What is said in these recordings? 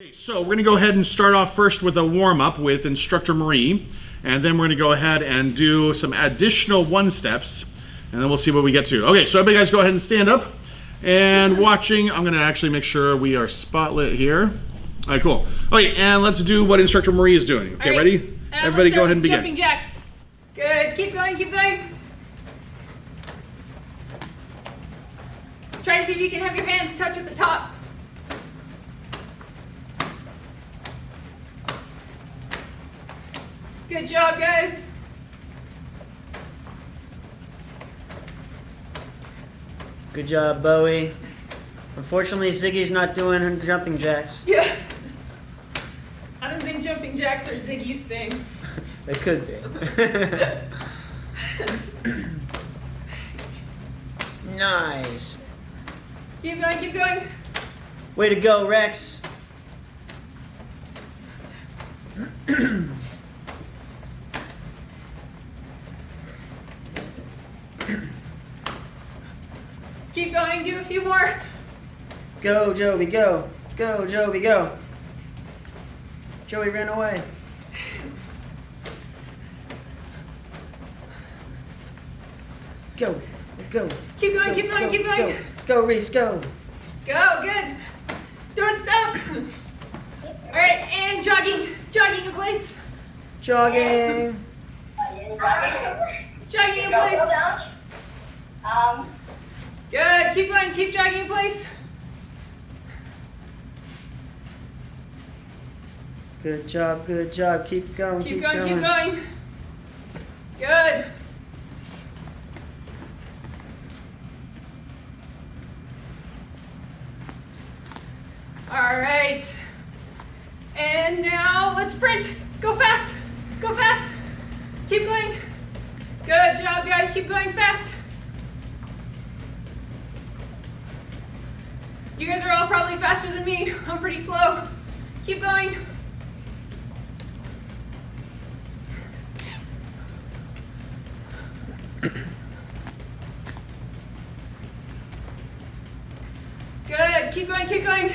Okay, so we're going to go ahead and start off first with a warm-up with Instructor Marie, and then we're going to go ahead and do some additional one-steps, and then we'll see what we get to. Okay, so everybody guys go ahead and stand up. And watching, I'm going to actually make sure we are spotlit here. All right, cool. Okay, and let's do what Instructor Marie is doing. Okay, right. ready? Everybody go ahead and begin. Jumping jacks. Good, keep going, keep going. Try to see if you can have your hands touch at the top. Good job, guys. Good job, Bowie. Unfortunately, Ziggy's not doing her jumping jacks. Yeah. I don't think jumping jacks are Ziggy's thing. They could be. Nice. Keep going, keep going. Way to go, Rex. Let's keep going, do a few more. Go, Joey, go. Go, Joey, go. Joey ran away. Go, go. Keep going, go, keep going, go, keep going. Go, Reese, go. Go, good. Don't stop. All right, and jogging. Jogging in place. Jogging. Jogging in place. Good, keep going, keep jogging in place. Good job, good job. Keep going, Keep going, keep going. Good. All right. And now let's sprint. Go fast. Go fast. Keep going. Good job, guys. Keep going fast. You guys are all probably faster than me. I'm pretty slow. Keep going. Good. Keep going, keep going.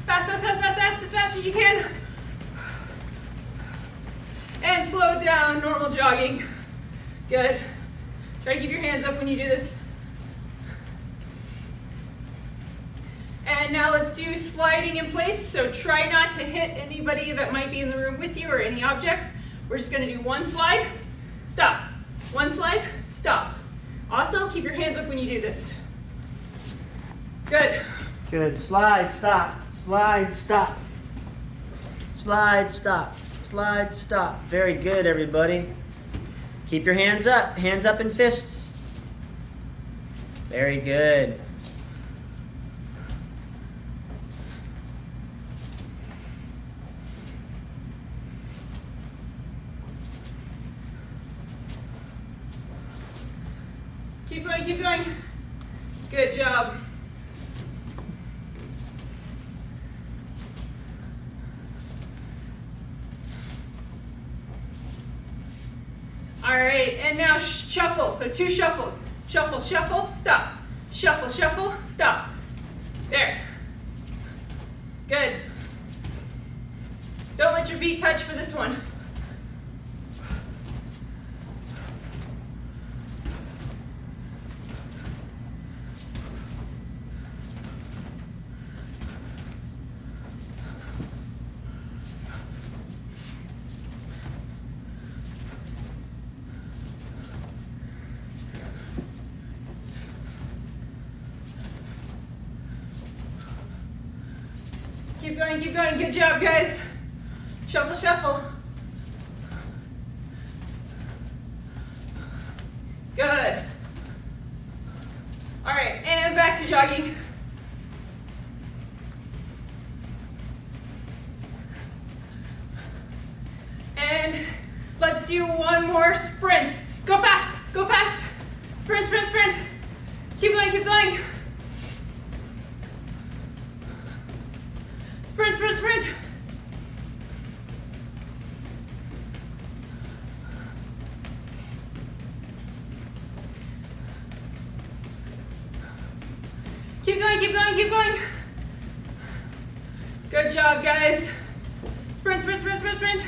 Fast, fast, fast, fast, fast, as fast as you can. And slow down, normal jogging. Good. Try to keep your hands up when you do this. And now let's do sliding in place. So try not to hit anybody that might be in the room with you or any objects. We're just going to do one slide, stop. One slide, stop. Also, keep your hands up when you do this. Good. Good. Slide, stop. Slide, stop. Slide, stop. Slide, stop. Very good, everybody. Keep your hands up. Hands up in fists. Very good. Keep going, keep going. Good job. All right, and now shuffle. So 2 shuffles. Shuffle, shuffle, stop. Shuffle, shuffle, stop. There. Good. Don't let your feet touch for this one. Keep going, keep going. Good job, guys. Shuffle, shuffle. Good. All right, and back to jogging. And let's do one more sprint. Go fast, go fast. Sprint, sprint, sprint. Keep going, keep going. Sprint, sprint, sprint. Keep going, keep going, keep going. Good job, guys. Sprint, sprint, sprint, sprint, sprint.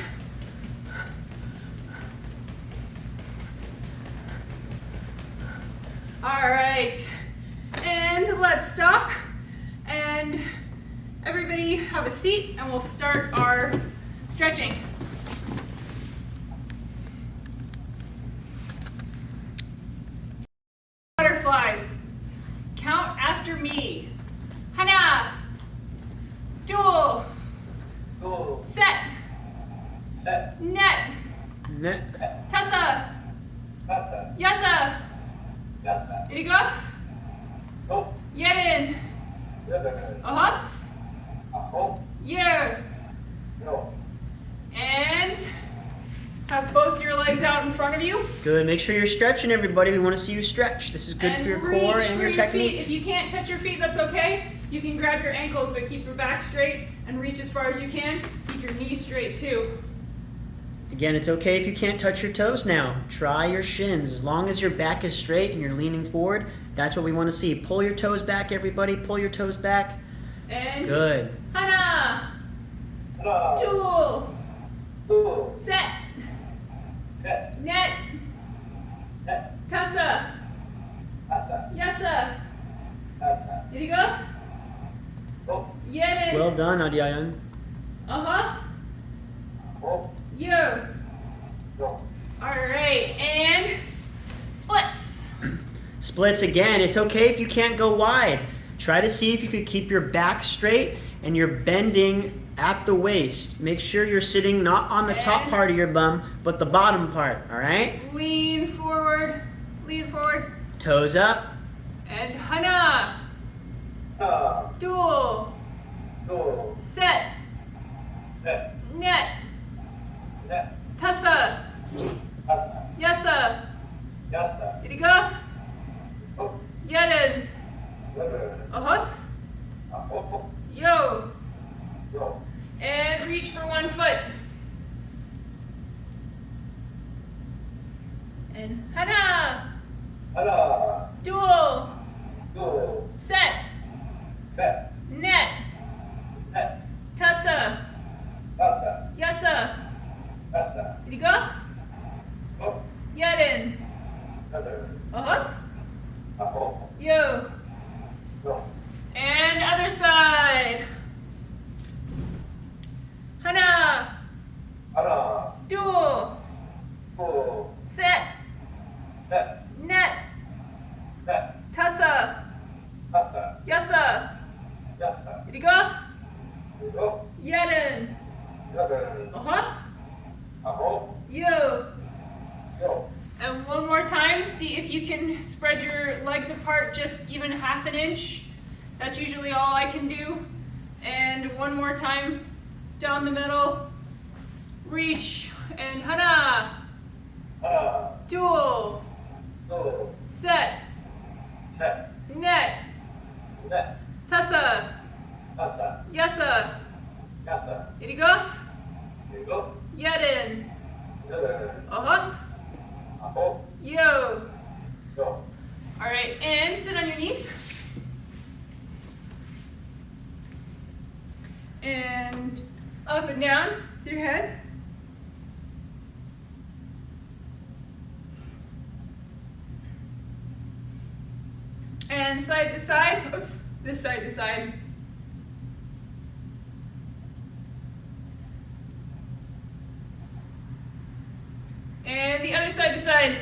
All right, and let's stop. And everybody have a seat, and we'll start our stretching. Butterflies. Count after me. Hana. Dual. Dual. Set. Set. Net. Net. Tessa. Tessa. Yasa. Yasa. Irigo. Go. Yedin. Yedin. Ahop. Ahop. Yer. Yo. And have both your legs out in front of you. Good. Make sure you're stretching, everybody. We want to see you stretch. This is good for your core and your technique. Feet. If you can't touch your feet, that's okay. You can grab your ankles, but keep your back straight and reach as far as you can. Keep your knees straight too. Again, it's okay if you can't touch your toes now. Try your shins. As long as your back is straight and you're leaning forward, that's what we want to see. Pull your toes back, everybody. Pull your toes back. And good. Hana. Hana. Dual. Dual. Set. Set. Net. Net. Tassa. Tassa. Yasa. Tassa. Irigo. Go. Yedin. Well done, Adyayan. Ahop. Ahop. Yo. Yo. All right, and splits. Splits again. It's okay if you can't go wide. Try to see if you could keep your back straight and you're bending at the waist. Make sure you're sitting not on the top part of your bum, but the bottom part, all right? Lean forward, Toes up. and hana. Dual. Dual. Set. Set. Net. Net. Tassa. Tassa. Yasa. Yasa. Irigo. Go. Yedin. Yedin. Ahop. Ahop. Yo. Yo. And reach for one foot. And hana. Hana. Dual. Dual. Set. Set. Net. Net. Tassa. Tassa. Yasa. Tassa. Irigo. Go. Yedin. Yedin. Ahop. Ahop. Yo. Yo. And other side. Hana. Hana. Dual. Dual. Set. Set. Net. Net. Tassa. Tassa. Yasa. Yasa. Irigo. Go. Yedin. Yedin. Ahop. Ahop. Yo. Yo. And one more time, see if you can spread your legs apart just even half an inch. That's usually all I can do. And one more time, down the middle. Reach, and hana. Hana. Dual. Dual. Set. Set. Net. Net. Tassa. Tassa. Yasa. Yasa. Irigo. Irigo. Yedin. Yedin. Ahop. Ahop. Yo. Yo. All right, and sit on your knees. And up and down with your head. And side to side. Oops, this side to side. And the other side to side.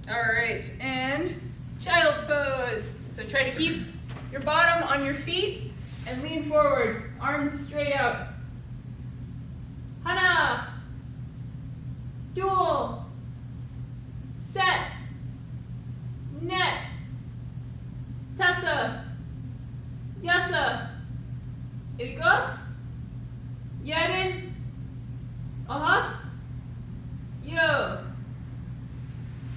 All right, and child's pose. So try to keep your bottom on your feet and lean forward, arms straight out. Hana. Dual. Set. Net. Tassa. Yasa. Irigo. Yedin. Ahop. Yo.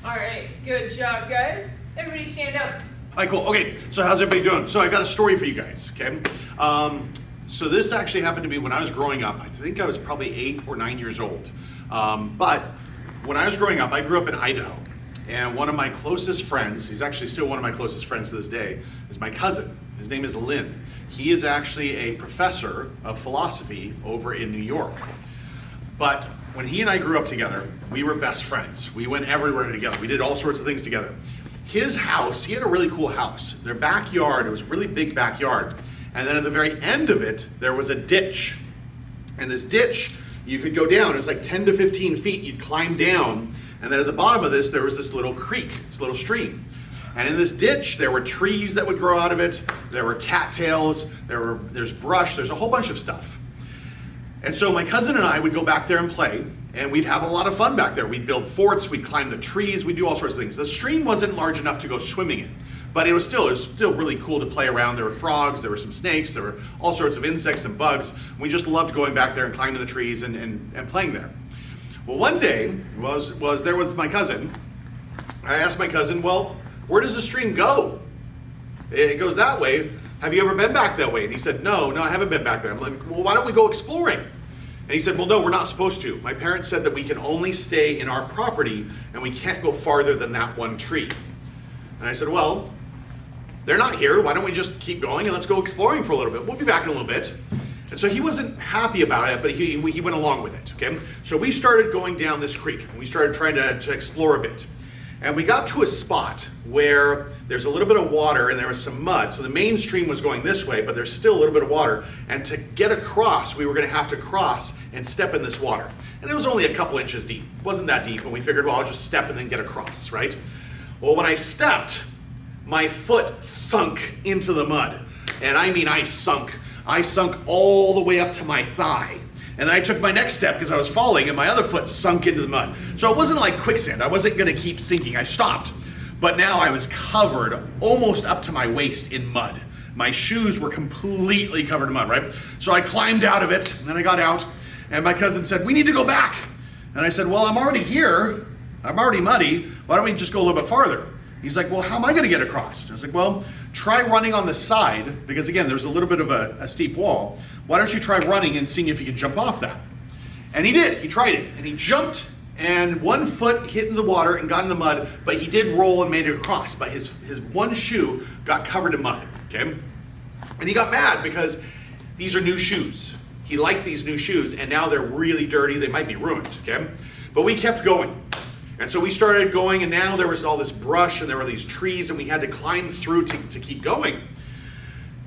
All right, good job, guys. Everybody stand up. All right, cool. Okay, so how's everybody doing? So I got a story for you guys, okay? So this actually happened to me when I was growing up. I think I was probably 8 or 9 years old. But when I was growing up, I grew up in Idaho. And one of my closest friends, he's actually still one of my closest friends to this day, is my cousin. His name is Lynn. He is actually a professor of philosophy over in New York. But when he and I grew up together, we were best friends. We went everywhere together. We did all sorts of things together. His house, he had a really cool house. Their backyard, it was a really big backyard. And then at the very end of it, there was a ditch. And this ditch, you could go down. It was like 10 to 15 feet. You'd climb down. And then at the bottom of this, there was this little creek, this little stream. And in this ditch, there were trees that would grow out of it. There were cattails. There's brush. There's a whole bunch of stuff. And so my cousin and I would go back there and play, and we'd have a lot of fun back there. We'd build forts, we'd climb the trees, we'd do all sorts of things. The stream wasn't large enough to go swimming in, but it was still really cool to play around. There were frogs, there were some snakes, there were all sorts of insects and bugs. We just loved going back there and climbing the trees and playing there. Well, one day, was there with my cousin. I asked my cousin, well, where does the stream go? It goes that way. Have you ever been back that way? And he said, no, I haven't been back there. I'm like, well, why don't we go exploring? And he said, well, no, we're not supposed to. My parents said that we can only stay in our property and we can't go farther than that one tree. And I said, well, they're not here. Why don't we just keep going and let's go exploring for a little bit? We'll be back in a little bit. And so he wasn't happy about it, but he went along with it, okay? So we started going down this creek and we started trying to explore a bit. And we got to a spot where there's a little bit of water and there was some mud. So the main stream was going this way, but there's still a little bit of water. And to get across, we were going to have to cross and step in this water. And it was only a couple inches deep. It wasn't that deep. And we figured, well, I'll just step and then get across, right? Well, when I stepped, my foot sunk into the mud. And I mean, I sunk. I sunk all the way up to my thigh. And then I took my next step because I was falling and my other foot sunk into the mud. So it wasn't like quicksand. I wasn't going to keep sinking. I stopped. But now I was covered almost up to my waist in mud. My shoes were completely covered in mud, right? So I climbed out of it and then I got out and my cousin said, we need to go back. And I said, well, I'm already here. I'm already muddy. Why don't we just go a little bit farther? He's like, well, how am I going to get across? And I was like, well, try running on the side because again, there's a little bit of a steep wall. Why don't you try running and seeing if you can jump off that? And he did. He tried it. And he jumped, and one foot hit in the water and got in the mud, but he did roll and made it across. But his one shoe got covered in mud, okay? And he got mad because these are new shoes. He liked these new shoes, and now they're really dirty. They might be ruined, okay? But we kept going. And so we started going, and now there was all this brush, and there were these trees, and we had to climb through to keep going.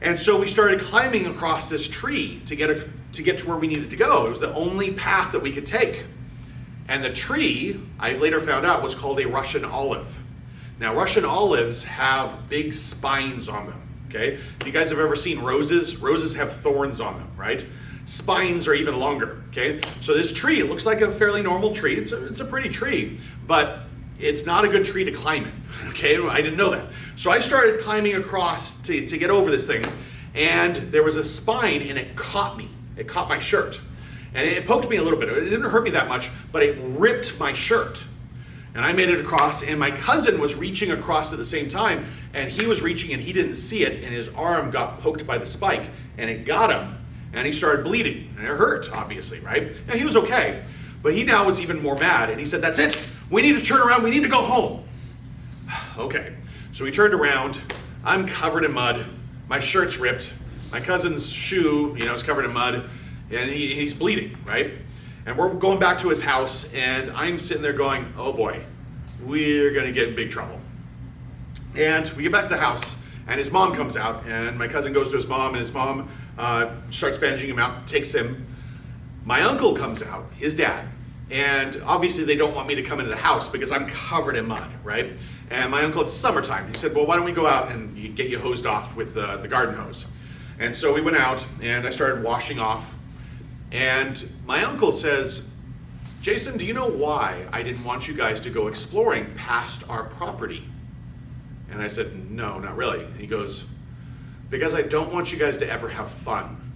And so we started climbing across this tree to get to where we needed to go. It was the only path that we could take. And the tree, I later found out, was called a Russian olive. Now, Russian olives have big spines on them, okay? If you guys have ever seen roses, roses have thorns on them, right? Spines are even longer, okay? So this tree, it looks like a fairly normal tree. It's a pretty tree, but it's not a good tree to climb in, okay? I didn't know that. So I started climbing across to get over this thing, and there was a spine, and it caught me. It caught my shirt. And it poked me a little bit. It didn't hurt me that much, but it ripped my shirt. And I made it across, and my cousin was reaching across at the same time, and he was reaching, and he didn't see it, and his arm got poked by the spike, and it got him, and he started bleeding, and it hurt, obviously, right? Now, he was okay, but he now was even more mad, and he said, that's it. We need to turn around. We need to go home. Okay. So we turned around. I'm covered in mud. My shirt's ripped. My cousin's shoe, is covered in mud, and he's bleeding, right? And we're going back to his house, and I'm sitting there going, oh boy, we're gonna get in big trouble. And we get back to the house, and his mom comes out, and my cousin goes to his mom, and his mom starts bandaging him out, takes him. My uncle comes out, his dad, and obviously they don't want me to come into the house because I'm covered in mud, right? And my uncle, it's summertime. He said, well, why don't we go out and get you hosed off with the garden hose? And so we went out and I started washing off. And my uncle says, Jason, do you know why I didn't want you guys to go exploring past our property? And I said, no, not really. And he goes, because I don't want you guys to ever have fun.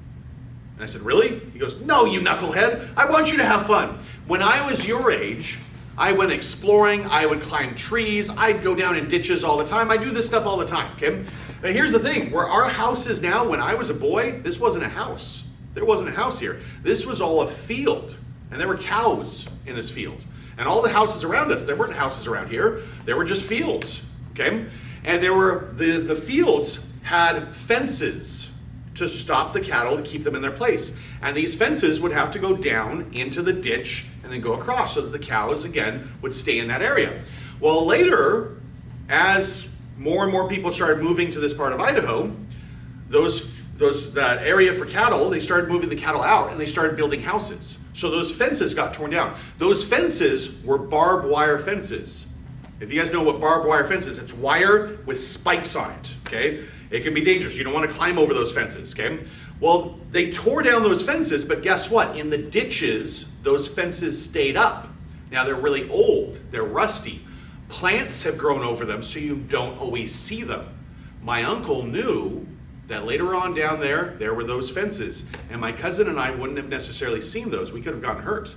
And I said, really? He goes, no, you knucklehead. I want you to have fun. When I was your age, I went exploring, I would climb trees, I'd go down in ditches all the time. I do this stuff all the time, okay? But here's the thing, where our house is now, when I was a boy, this wasn't a house. There wasn't a house here. This was all a field, and there were cows in this field. And all the houses around us, there weren't houses around here, there were just fields, okay? And there were, the fields had fences to stop the cattle, to keep them in their place. And these fences would have to go down into the ditch and then go across so that the cows, again, would stay in that area. Well, later, as more and more people started moving to this part of Idaho, that area for cattle, they started moving the cattle out and they started building houses. So those fences got torn down. Those fences were barbed wire fences. If you guys know what barbed wire fence is, it's wire with spikes on it, okay? It can be dangerous. You don't want to climb over those fences, okay? Well, they tore down those fences, but guess what? In the ditches, those fences stayed up. Now they're really old, they're rusty. Plants have grown over them, so you don't always see them. My uncle knew that later on down there were those fences, and my cousin and I wouldn't have necessarily seen those. We could have gotten hurt.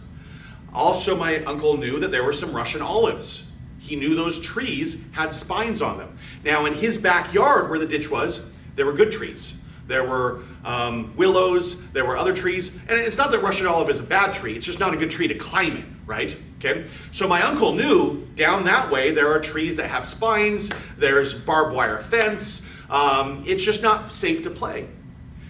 Also, my uncle knew that there were some Russian olives. He knew those trees had spines on them. Now, in his backyard where the ditch was, there were good trees. There were willows, there were other trees, and it's not that Russian olive is a bad tree, it's just not a good tree to climb in, right? Okay. So my uncle knew down that way there are trees that have spines, there's barbed wire fence, it's just not safe to play.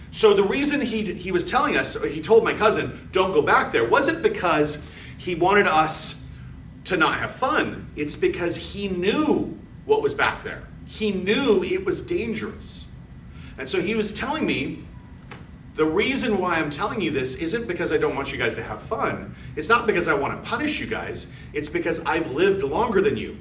So the reason he was telling us, or he told my cousin, don't go back there, wasn't because he wanted us to not have fun. It's because he knew what was back there. He knew it was dangerous. And so he was telling me, the reason why I'm telling you this isn't because I don't want you guys to have fun. It's not because I want to punish you guys. It's because I've lived longer than you.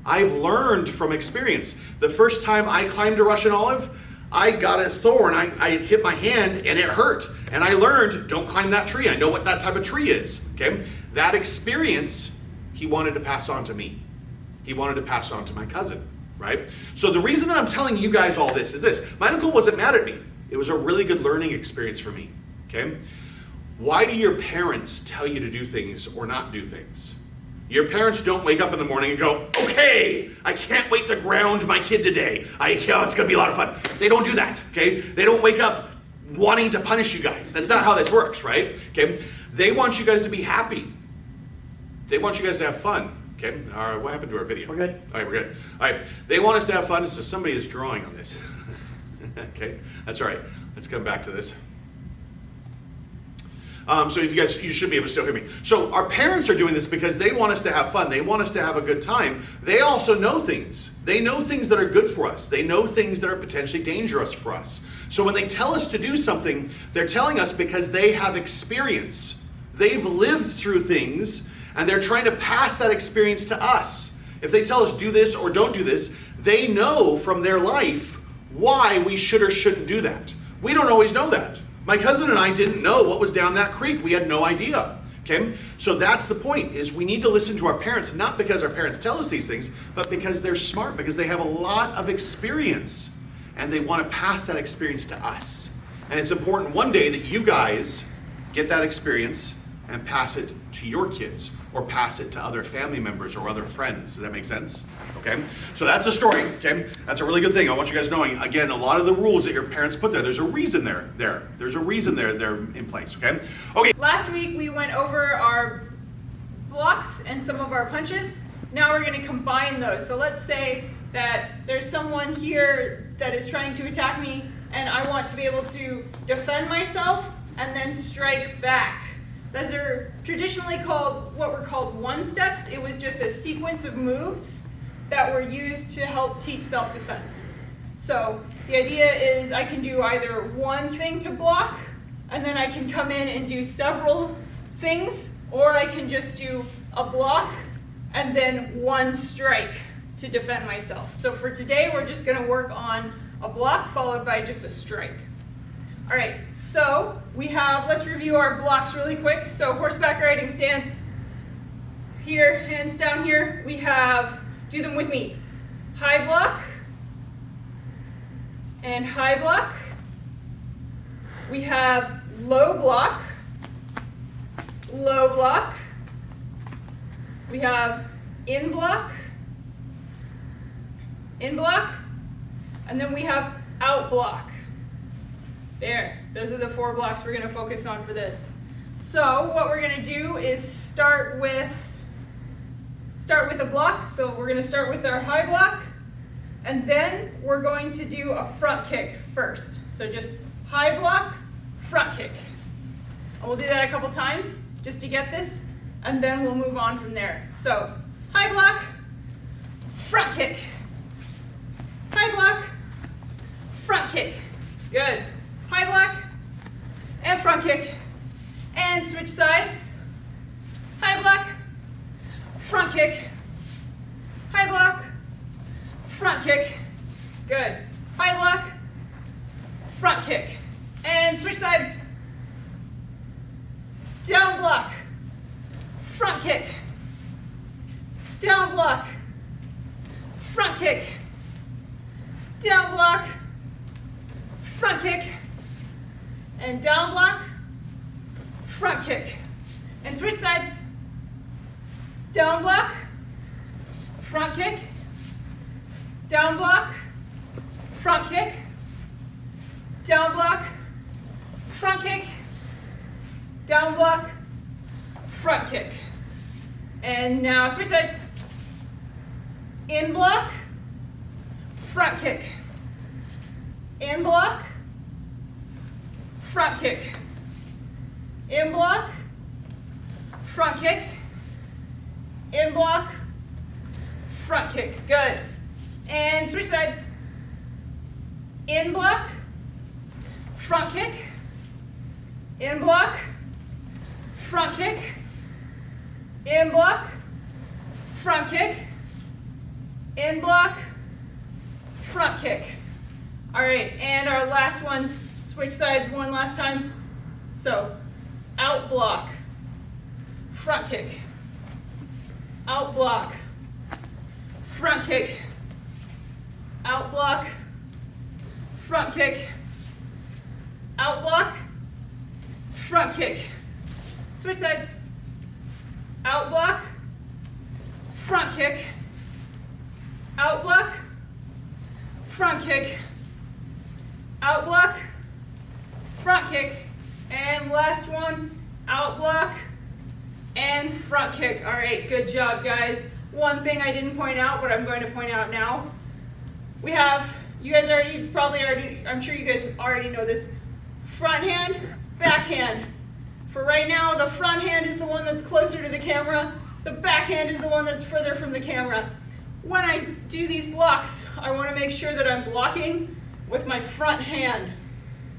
I've learned from experience. The first time I climbed a Russian olive, I got a thorn. I hit my hand and it hurt. And I learned, don't climb that tree. I know what that type of tree is. Okay? That experience, he wanted to pass on to me. He wanted to pass on to my cousin. Right? So the reason that I'm telling you guys all this is this. My uncle wasn't mad at me. It was a really good learning experience for me. Okay? Why do your parents tell you to do things or not do things? Your parents don't wake up in the morning and go, okay, I can't wait to ground my kid today. It's going to be a lot of fun. They don't do that. Okay? They don't wake up wanting to punish you guys. That's not how this works, right? Okay? They want you guys to be happy. They want you guys to have fun. Okay, all right, what happened to our video? We're good. All right, we're good. All right, they want us to have fun, so somebody is drawing on this. Okay, that's all right. Let's come back to this. So if you should be able to still hear me. So our parents are doing this because they want us to have fun. They want us to have a good time. They also know things. They know things that are good for us. They know things that are potentially dangerous for us. So when they tell us to do something, they're telling us because they have experience. They've lived through things, and they're trying to pass that experience to us. If they tell us do this or don't do this, they know from their life why we should or shouldn't do that. We don't always know that. My cousin and I didn't know what was down that creek. We had no idea. Okay? So that's the point, is we need to listen to our parents, not because our parents tell us these things, but because they're smart, because they have a lot of experience, and they want to pass that experience to us. And it's important one day that you guys get that experience and pass it to your kids, or pass it to other family members or other friends. Does that make sense? Okay? So that's the story, okay? That's a really good thing. I want you guys knowing, again, a lot of the rules that your parents put there's a reason they're There's a reason they're in place, okay? Okay. Last week we went over our blocks and some of our punches. Now we're going to combine those. So let's say that there's someone here that is trying to attack me, and I want to be able to defend myself and then strike back. Those are traditionally what were called one-steps. It was just a sequence of moves that were used to help teach self-defense. So the idea is I can do either one thing to block, and then I can come in and do several things, or I can just do a block and then one strike to defend myself. So for today, we're just going to work on a block followed by just a strike. All right, so let's review our blocks really quick. So horseback riding stance, here, hands down here. We have, do them with me, high block and high block. We have low block, low block. We have in block, and then we have out block. There, those are the 4 blocks we're going to focus on for this. So what we're going to do is start with start with a block. So we're going to start with our high block, and then we're going to do a front kick first. So just high block, front kick. And we'll do that a couple times just to get this, and then we'll move on from there. So high block, front kick. High block, front kick. Good. High block and front kick. And switch sides. High block, front kick. High block, front kick. Good. High block, front kick. And switch sides. Down block, front kick. Down block, front kick. Down block, front kick. And down block, front kick. And switch sides. Down block, front kick. Down block, front kick. Down block, front kick. Down block, front kick. And now switch sides. In block, front kick. In block, front kick. In block, front kick. In block, front kick. Good. And switch sides. In block, front kick. In block, front kick. In block, front kick. In block, front kick. All right, and our last ones, switch sides one last time. So, out block, front kick. Out block, front kick. Out block, front kick. Out block, front kick. Switch sides. Out block, front kick. Out block, front kick. Out block, front kick. And last one, out block and front kick. All right, good job, guys. One thing I didn't point out, but I'm going to point out now. We have, you guys I'm sure you guys already know this, front hand, back hand. For right now, the front hand is the one that's closer to the camera. The back hand is the one that's further from the camera. When I do these blocks, I want to make sure that I'm blocking with my front hand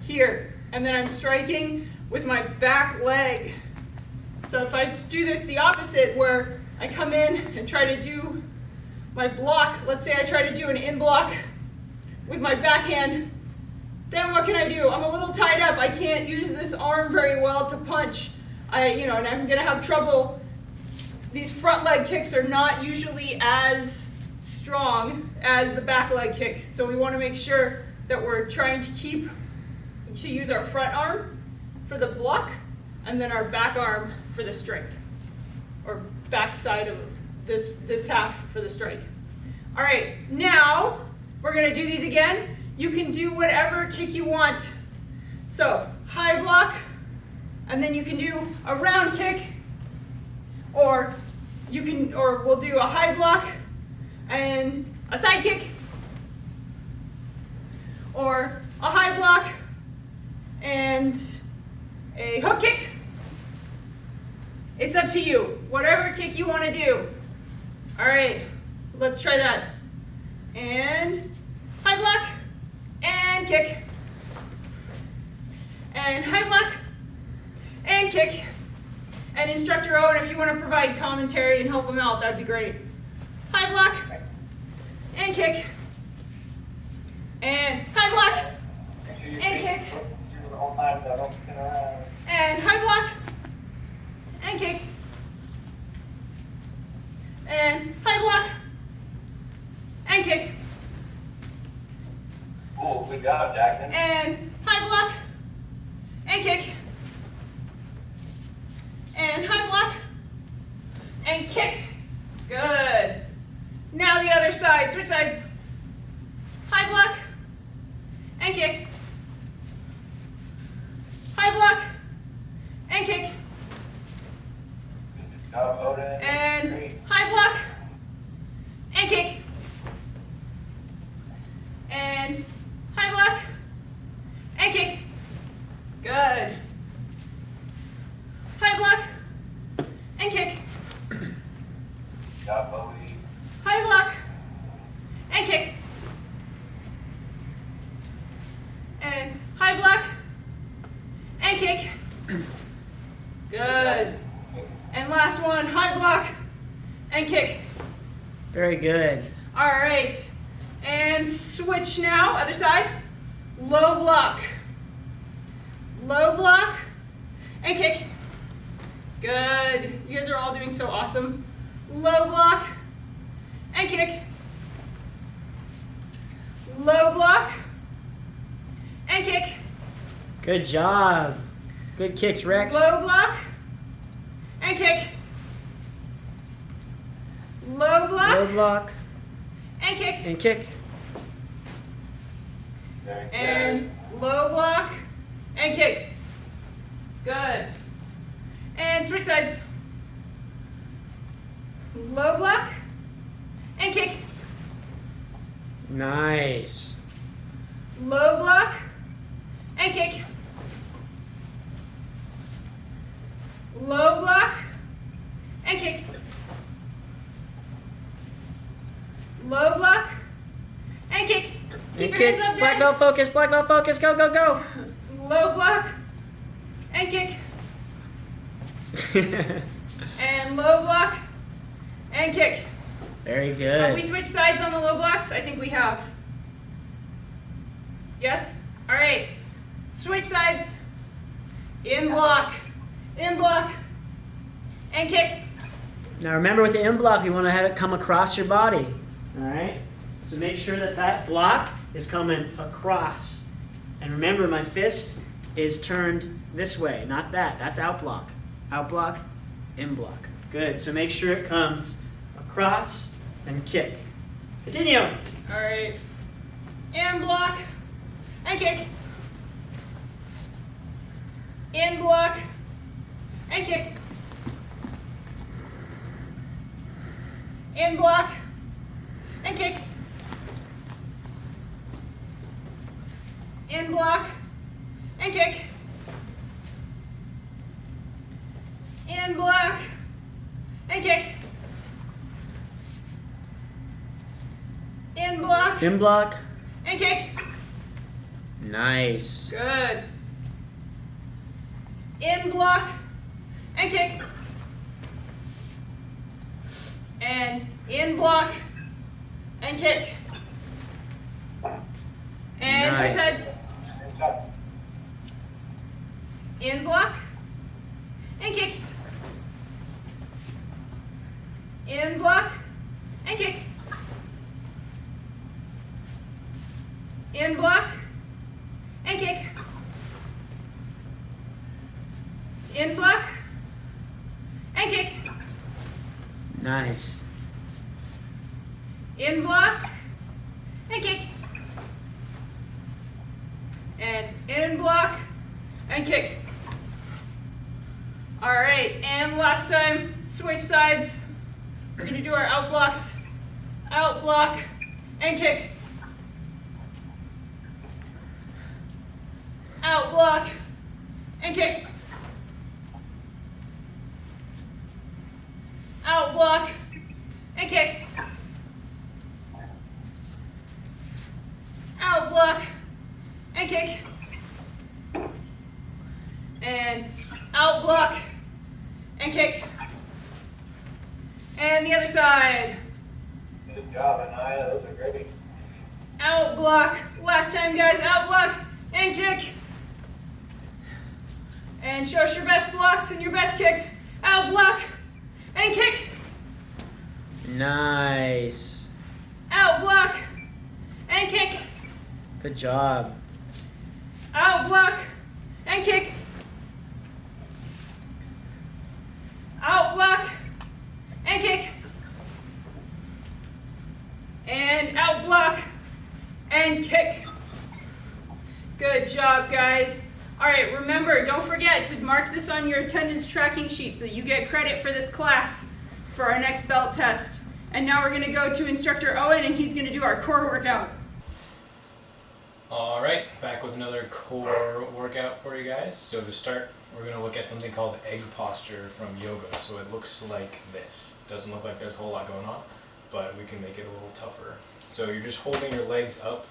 here, and then I'm striking with my back leg. So if I do this the opposite, where I come in and try to do my block, let's say I try to do an in block with my back hand, then what can I do? I'm a little tied up. I can't use this arm very well to punch. And I'm gonna have trouble. These front leg kicks are not usually as strong as the back leg kick. So we want to make sure that we're trying to use our front arm for the block and then our back arm for the strike, or back side of this half for the strike. All right, now we're going to do these again. You can do whatever kick you want. So high block, and then you can do a round kick, or we'll do a high block and a side kick, or a high block and a hook kick. It's up to you, whatever kick you want to do. All right, let's try that. And high block and kick. And high block and kick. And Instructor Owen, if you want to provide commentary and help him out, that'd be great. High block and kick. And high block and kick. And high block and kick. And high block and kick. Cool, good job, Jackson. And high block and kick. And high block and kick. Good. Now the other side, switch sides. High block and kick. High block and kick. Good job, Odin. And Great. high block Very good. All right. And switch now, other side. Low block. Low block. And kick. Good. You guys are all doing so awesome. Low block. And kick. Low block. And kick. Good job. Good kicks, Rex. Low block. And kick. Low block. Low block And kick. and kick. Very good. And low block and kick. Good. And switch sides. Low block and kick. Nice. Low block and kick. Low block and kick. Low block and kick. And Keep your kick. hands up, Black guys. belt focus. Black belt focus. Go, go, go. Low block and kick. And low block and kick. Very Have we good. switched sides on the low blocks? I think we have. Yes? All right. Switch sides. In block. In block. And kick. Now remember, with the in block, we want to have it come across your body. All right. So make sure that that block is coming across. And remember, my fist is turned this way, not that. That's out block. Out block, in block. Good. So make sure it comes across and kick. Continue. All right. In block. And kick. In block. And kick. In block. And kick. In block. And kick. In block. And kick. In block. In block. And kick. Nice. Good. In block. And kick. And in block. And kick. And switch Nice. sides. Inside. In block. And kick. In block. And kick. In block. And kick. In block. And kick. Nice. In block. And kick. And in block. And kick. All right, and last time, switch sides. We're gonna do our out blocks. Out block and kick. Out block and kick. Out block and kick. Out block and kick. And out block and kick. And the other side. Good job, Anaya. Those are great. Out block. Last time, guys. Out block and kick. And show us your best blocks and your best kicks. Out block and kick. Nice. Out block and kick. Good job. Out block and kick. Out block and kick. And out block and kick. Good job, guys. All right, remember, don't forget to mark this on your attendance tracking sheet so that you get credit for this class for our next belt test. And now we're gonna go to Instructor Owen and he's gonna do our core workout. All right, back with another core workout for you guys. So to start, we're going to look at something called egg posture from yoga. So it looks like this. Doesn't look like there's a whole lot going on, but we can make it a little tougher. So you're just holding your legs up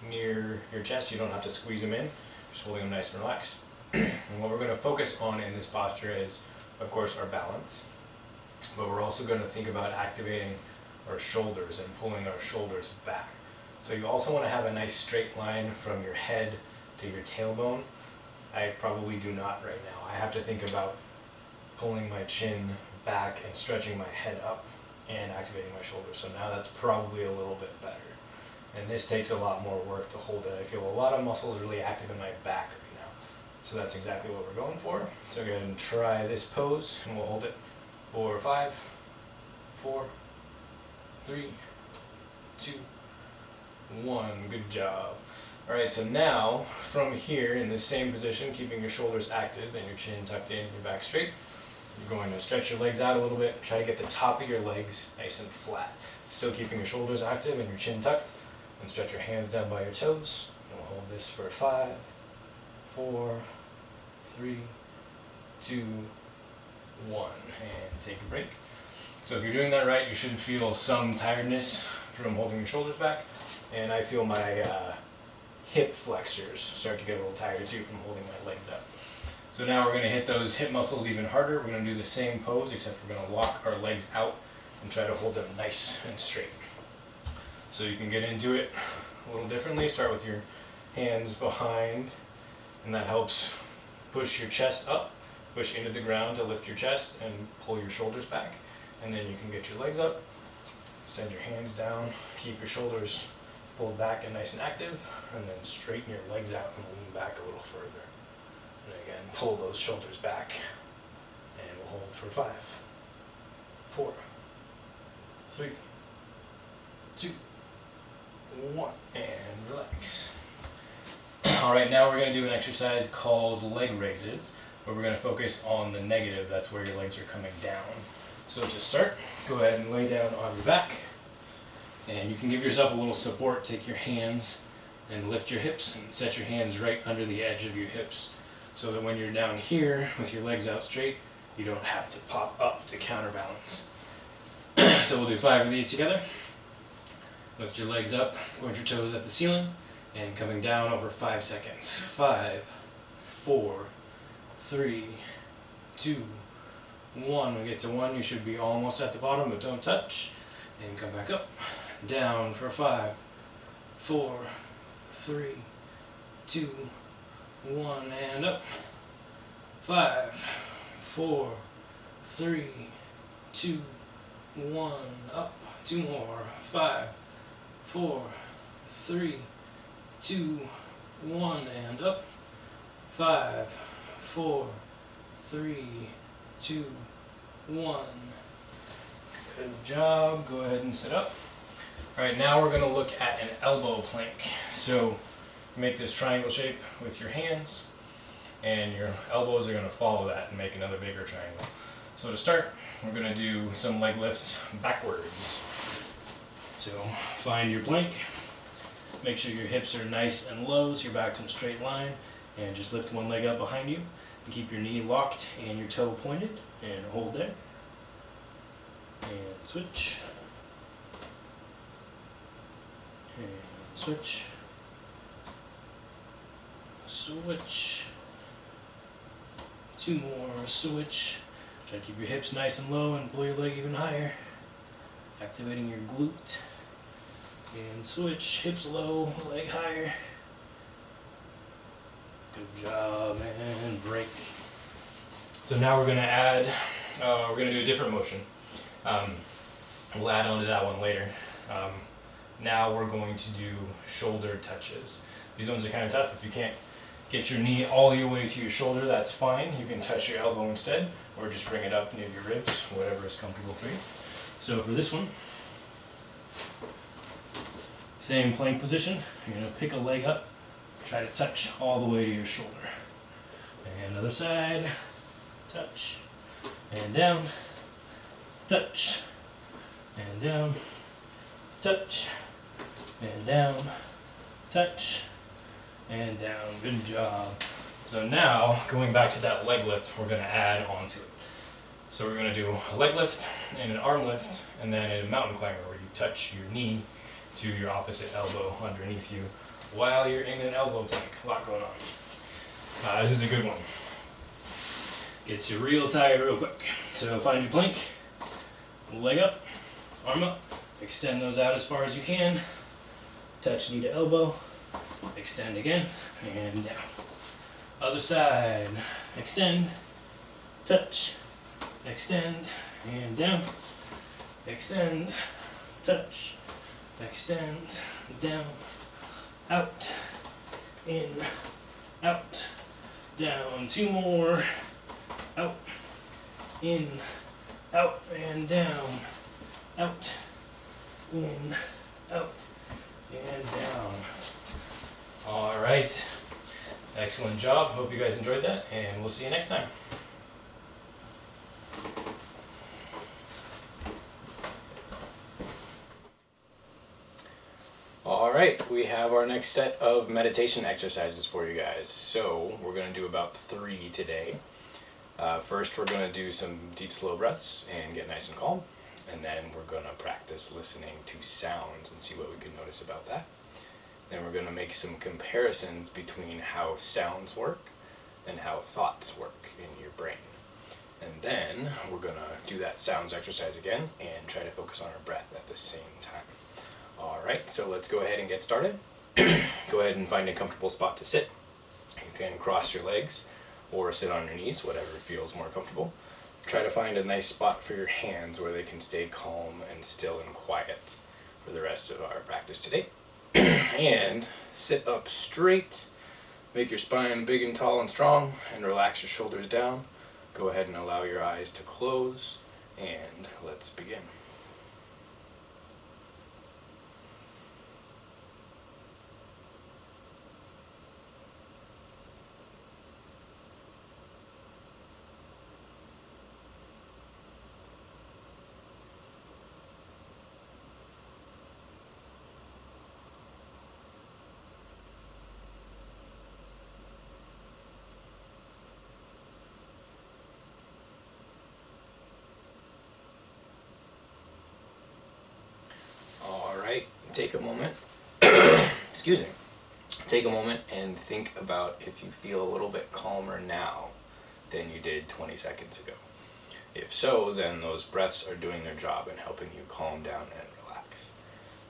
near your chest. You don't have to squeeze them in. Just holding them nice and relaxed. And what we're going to focus on in this posture is, of course, our balance. But we're also going to think about activating our shoulders and pulling our shoulders back. So you also want to have a nice straight line from your head to your tailbone. I probably do not right now. I have to think about pulling my chin back and stretching my head up and activating my shoulders. So now that's probably a little bit better. And this takes a lot more work to hold it. I feel a lot of muscles really active in my back right now. So that's exactly what we're going for. So go ahead and try this pose and we'll hold it for 5, 4, 3, 2, 1. Good job. Alright, so now from here in the same position, keeping your shoulders active and your chin tucked in, your back straight, you're going to stretch your legs out a little bit. Try to get the top of your legs nice and flat. Still keeping your shoulders active and your chin tucked. And stretch your hands down by your toes. And we'll hold this for 5, 4, 3, 2, 1. And take a break. So if you're doing that right, you should feel some tiredness from holding your shoulders back. And I feel my hip flexors start to get a little tired too from holding my legs up. So now we're going to hit those hip muscles even harder. We're going to do the same pose, except we're going to walk our legs out and try to hold them nice and straight. So you can get into it a little differently. Start with your hands behind, and that helps push your chest up, push into the ground to lift your chest and pull your shoulders back. And then you can get your legs up, send your hands down, keep your shoulders pulled back and nice and active, and then straighten your legs out and lean back a little further. And again, pull those shoulders back, and we'll hold for 5, 4, 3, 2, 1, and relax. Alright, now we're going to do an exercise called leg raises, where we're going to focus on the negative. That's where your legs are coming down. So to start, go ahead and lay down on your back, and you can give yourself a little support. Take your hands and lift your hips and set your hands right under the edge of your hips, so that when you're down here with your legs out straight, you don't have to pop up to counterbalance. So we'll do 5 of these together. Lift your legs up, point your toes at the ceiling, and coming down over 5 seconds. 5, 4, 3, 2, 1. When we get to 1, you should be almost at the bottom, but don't touch. And come back up. Down for 5, 4, 3, 2, 1, and up. 5, 4, 3, 2, 1, up. 2 more. 5, 4, 3, 2, 1, and up. 5, 4, 3, 2, 1. Good job. Go ahead and sit up. Alright, now we're going to look at an elbow plank. So make this triangle shape with your hands, and your elbows are going to follow that and make another bigger triangle. So to start, we're going to do some leg lifts backwards. So find your plank. Make sure your hips are nice and low so your back's in a straight line, and just lift one leg up behind you and keep your knee locked and your toe pointed, and hold there. And switch. And switch. Switch. 2 more. Switch. Try to keep your hips nice and low and pull your leg even higher. Activating your glute. And switch. Hips low, leg higher. Good job, and break. So now we're going to add, we're going to do a different motion. We'll add on to that one later. Now we're going to do shoulder touches. These ones are kind of tough. If you can't get your knee all your way to your shoulder, that's fine. You can touch your elbow instead, or just bring it up near your ribs, whatever is comfortable for you. So for this one, same plank position. You're going to pick a leg up, try to touch all the way to your shoulder. And other side, touch, and down, touch, and down, touch, and down, touch, and down. Good job. So now, going back to that leg lift, we're going to add on to it. So we're going to do a leg lift and an arm lift, and then a mountain climber where you touch your knee to your opposite elbow underneath you while you're in an elbow plank. A lot going on. This is a good one. Gets you real tired real quick. So find your plank, leg up, arm up, Extend those out as far as you can. Touch knee to elbow. Extend again and down. Other side. Extend. Touch. Extend and down. Extend. Touch. Extend. Down. Out. In. Out. Down. 2 more. Out. In. Out and down. Out. In. Out. And down. All right. Excellent job. Hope you guys enjoyed that, and we'll see you next time. All right, we have our next set of meditation exercises for you guys. So we're going to do about 3 today. First, we're going to do some deep, slow breaths and get nice and calm. And then we're going to practice listening to sounds and see what we can notice about that. Then we're going to make some comparisons between how sounds work and how thoughts work in your brain. And then we're going to do that sounds exercise again and try to focus on our breath at the same time. All right, so let's go ahead and get started. Go ahead and find a comfortable spot to sit. You can cross your legs or sit on your knees, whatever feels more comfortable. Try to find a nice spot for your hands where they can stay calm and still and quiet for the rest of our practice today. And sit up straight, make your spine big and tall and strong, and relax your shoulders down. Go ahead and allow your eyes to close, and let's begin. Take a moment, excuse me, take a moment and think about if you feel a little bit calmer now than you did 20 seconds ago. If so, then those breaths are doing their job and helping you calm down and relax.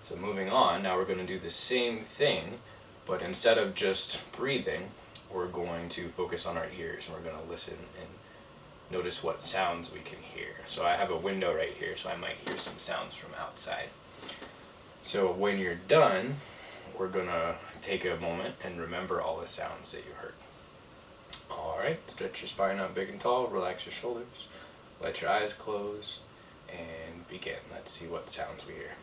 So moving on, now we're going to do the same thing, but instead of just breathing, we're going to focus on our ears and we're going to listen and notice what sounds we can hear. So I have a window right here, so I might hear some sounds from outside. So when you're done, we're going to take a moment and remember all the sounds that you heard. All right, stretch your spine out big and tall, relax your shoulders, let your eyes close, and begin. Let's see what sounds we hear.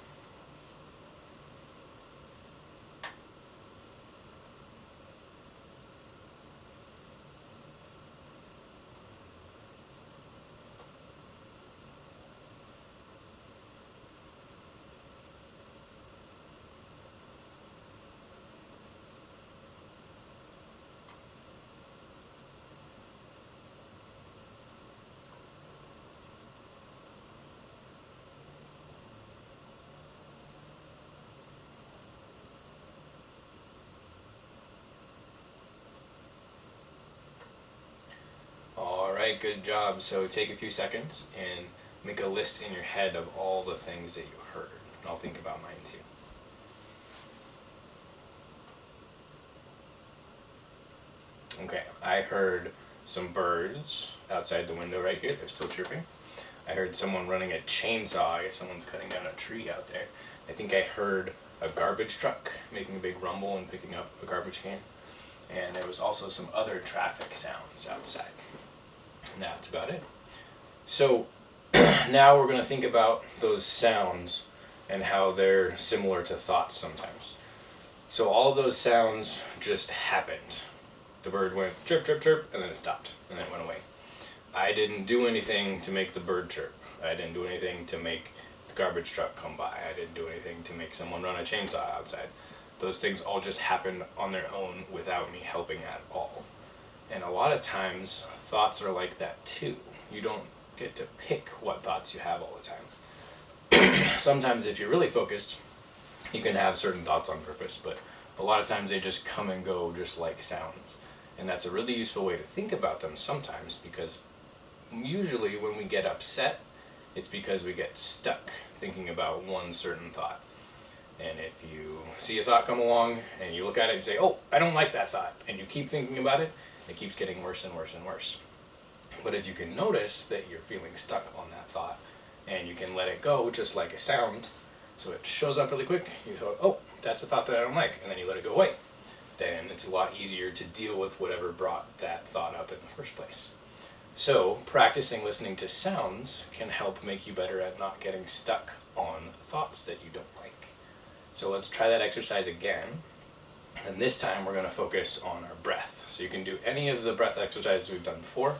Alright, good job. So take a few seconds and make a list in your head of all the things that you heard. And I'll think about mine too. Okay, I heard some birds outside the window right here. They're still chirping. I heard someone running a chainsaw. I guess someone's cutting down a tree out there. I think I heard a garbage truck making a big rumble and picking up a garbage can. And there was also some other traffic sounds outside. And that's about it. So now we're going to think about those sounds and how they're similar to thoughts sometimes. So all of those sounds just happened. The bird went chirp, chirp, chirp, and then it stopped, and then it went away. I didn't do anything to make the bird chirp. I didn't do anything to make the garbage truck come by. I didn't do anything to make someone run a chainsaw outside. Those things all just happened on their own without me helping at all. And a lot of times, thoughts are like that too. You don't get to pick what thoughts you have all the time. Sometimes if you're really focused, you can have certain thoughts on purpose, but a lot of times they just come and go just like sounds. And that's a really useful way to think about them sometimes, because usually when we get upset, it's because we get stuck thinking about one certain thought. And if you see a thought come along and you look at it and say, oh, I don't like that thought, and you keep thinking about it, it keeps getting worse and worse and worse. But if you can notice that you're feeling stuck on that thought and you can let it go just like a sound, so it shows up really quick, you go, oh, that's a thought that I don't like, and then you let it go away, then it's a lot easier to deal with whatever brought that thought up in the first place. So practicing listening to sounds can help make you better at not getting stuck on thoughts that you don't like. So let's try that exercise again. And this time we're going to focus on our breath. So you can do any of the breath exercises we've done before,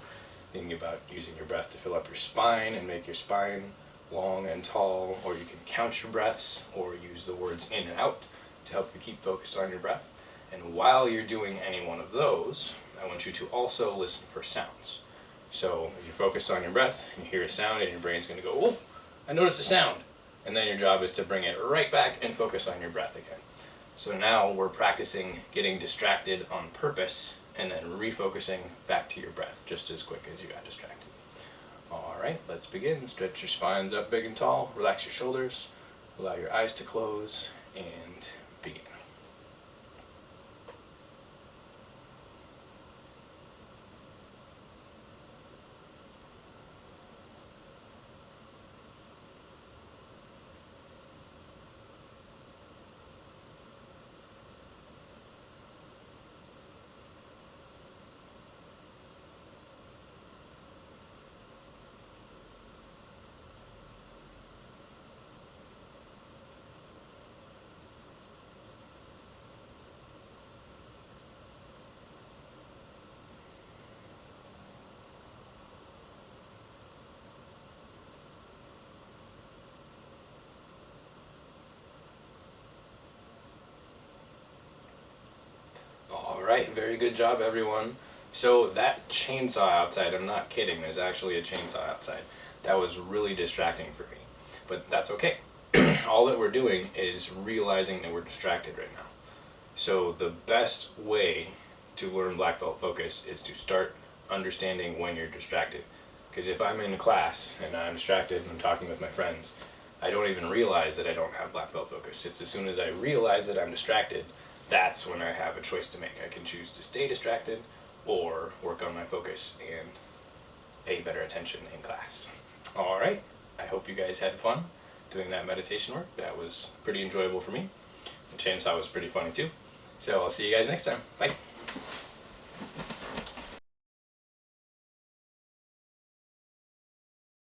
thinking about using your breath to fill up your spine and make your spine long and tall, or you can count your breaths or use the words in and out to help you keep focused on your breath. And while you're doing any one of those, I want you to also listen for sounds. So if you're focused on your breath, you hear a sound and your brain's going to go, oh, I noticed a sound. And then your job is to bring it right back and focus on your breath again. So now we're practicing getting distracted on purpose and then refocusing back to your breath just as quick as you got distracted. All right, let's begin. Stretch your spines up big and tall. Relax your shoulders. Allow your eyes to close and begin. Alright, very good job everyone. So that chainsaw outside, I'm not kidding, there's actually a chainsaw outside. That was really distracting for me, but that's okay. All that we're doing is realizing that we're distracted right now. So the best way to learn black belt focus is to start understanding when you're distracted. Because if I'm in a class and I'm distracted and I'm talking with my friends, I don't even realize that I don't have black belt focus. It's as soon as I realize that I'm distracted, that's when I have a choice to make. I can choose to stay distracted or work on my focus and pay better attention in class. Alright, I hope you guys had fun doing that meditation work. That was pretty enjoyable for me. The chainsaw was pretty funny too. So I'll see you guys next time. Bye.